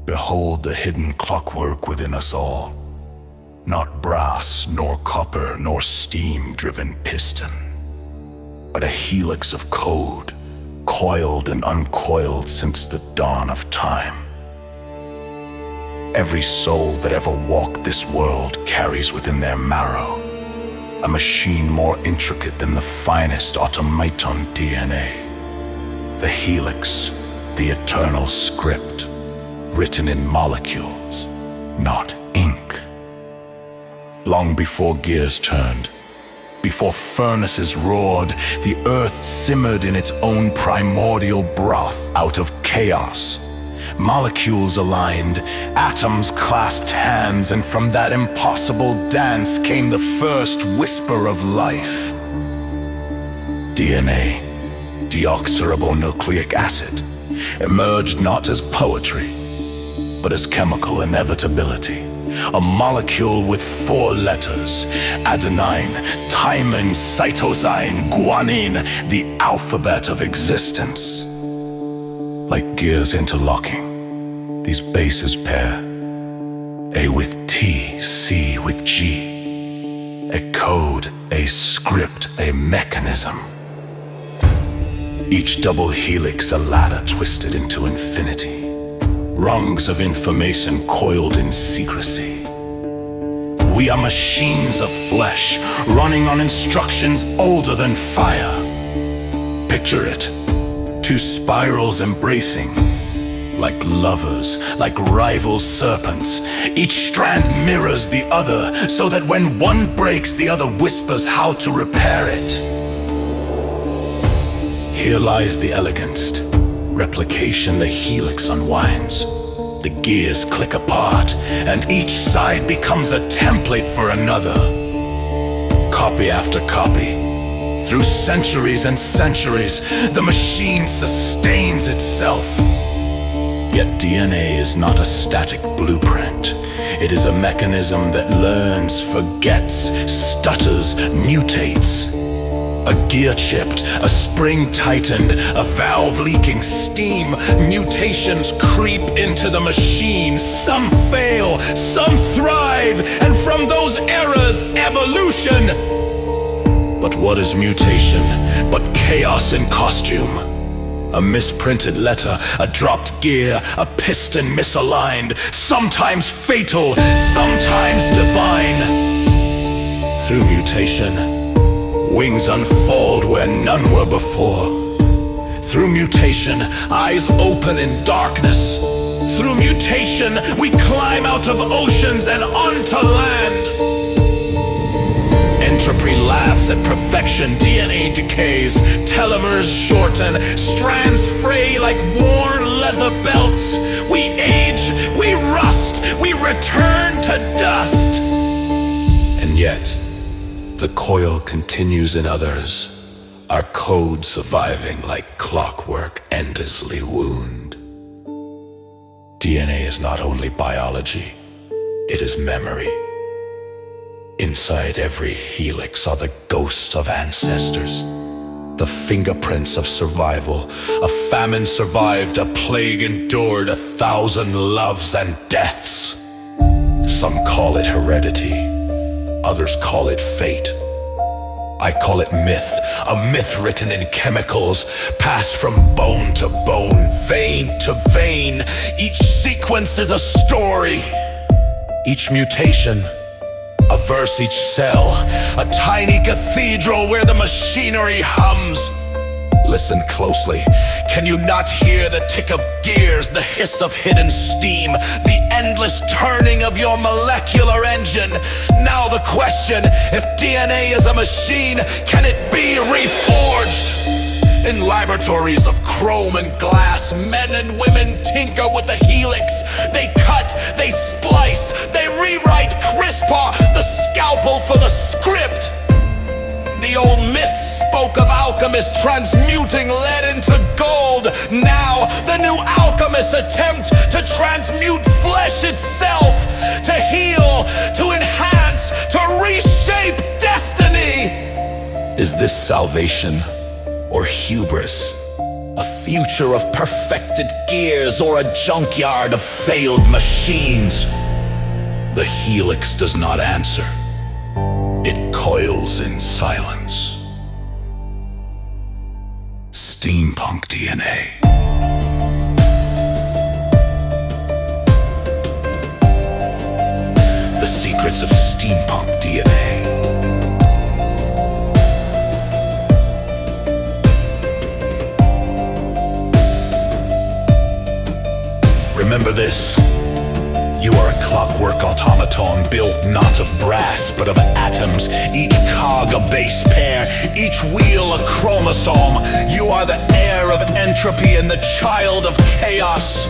Behold the hidden clockwork within us all. Not brass, nor copper, nor steam-driven piston, but a helix of code, coiled and uncoiled since the dawn of time. Every soul that ever walked this world carries within their marrow a machine more intricate than the finest automaton DNA. The helix, the eternal script, written in molecules, not ink. Long before gears turned, before furnaces roared, the earth simmered in its own primordial broth out of chaos. Molecules aligned, atoms clasped hands, and from that impossible dance came the first whisper of life. DNA, deoxyribonucleic acid, emerged not as poetry, but as chemical inevitability. A molecule with 4 letters: adenine, thymine, cytosine, guanine, the alphabet of existence. Like gears interlocking, these bases pair. A with T, C with G. A code, a script, a mechanism. Each double helix a ladder twisted into infinity. Rungs of information coiled in secrecy. We are machines of flesh, running on instructions older than fire. Picture it, 2 spirals embracing, like lovers, like rival serpents. Each strand mirrors the other, so that when one breaks, the other whispers how to repair it. Here lies the elegance. Replication, the helix unwinds. The gears click apart, and each side becomes a template for another. Copy after copy. Through centuries and centuries, the machine sustains itself. Yet DNA is not a static blueprint. It is a mechanism that learns, forgets, stutters, mutates. A gear chipped, a spring tightened, a valve leaking steam. Mutations creep into the machine. Some fail, some thrive, and from those errors, evolution. But what is mutation but chaos in costume? A misprinted letter, a dropped gear, a piston misaligned, sometimes fatal, sometimes divine. Through mutation, wings unfold where none were before. Through mutation, eyes open in darkness. Through mutation, we climb out of oceans and onto land. Entropy laughs at perfection, DNA decays, telomeres shorten, strands fray like worn leather belts. We age, we rust, we return to dust. And yet, the coil continues in others, our code surviving like clockwork endlessly wound. DNA is not only biology, it is memory. Inside every helix are the ghosts of ancestors, the fingerprints of survival. A famine survived, a plague endured, 1,000 loves and deaths. Some call it heredity, others call it fate. I call it myth, a myth written in chemicals, passed from bone to bone, vein to vein. Each sequence is a story, each mutation a verse, each cell a tiny cathedral where the machinery hums. Listen closely. Can you not hear the tick of gears, the hiss of hidden steam, the endless turning of your molecular engine? Now the question, if DNA is a machine, can it be reforged? In laboratories of chrome and glass, men and women tinker with the helix. They cut, they splice, they rewrite, CRISPR, the scalpel for the script. The old myths spoke of alchemists transmuting lead into gold. Now, the new alchemists attempt to transmute flesh itself, to heal, to enhance, to reshape destiny. Is this salvation or hubris? A future of perfected gears or a junkyard of failed machines? The helix does not answer. It coils in silence. Steampunk DNA. The secrets of steampunk DNA. Remember this. You are a clockwork automaton built not of brass but of atoms, each cog a base pair, each wheel a chromosome. You are the heir of entropy and the child of chaos.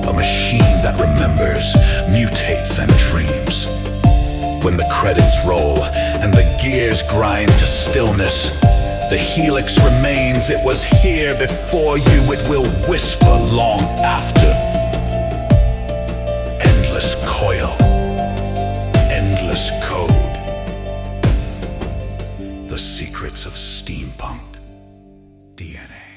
A machine that remembers, mutates, and dreams. When the credits roll and the gears grind to stillness, the helix remains. It was here before you. It will whisper long after. Endless coil, endless code. The secrets of steampunk DNA.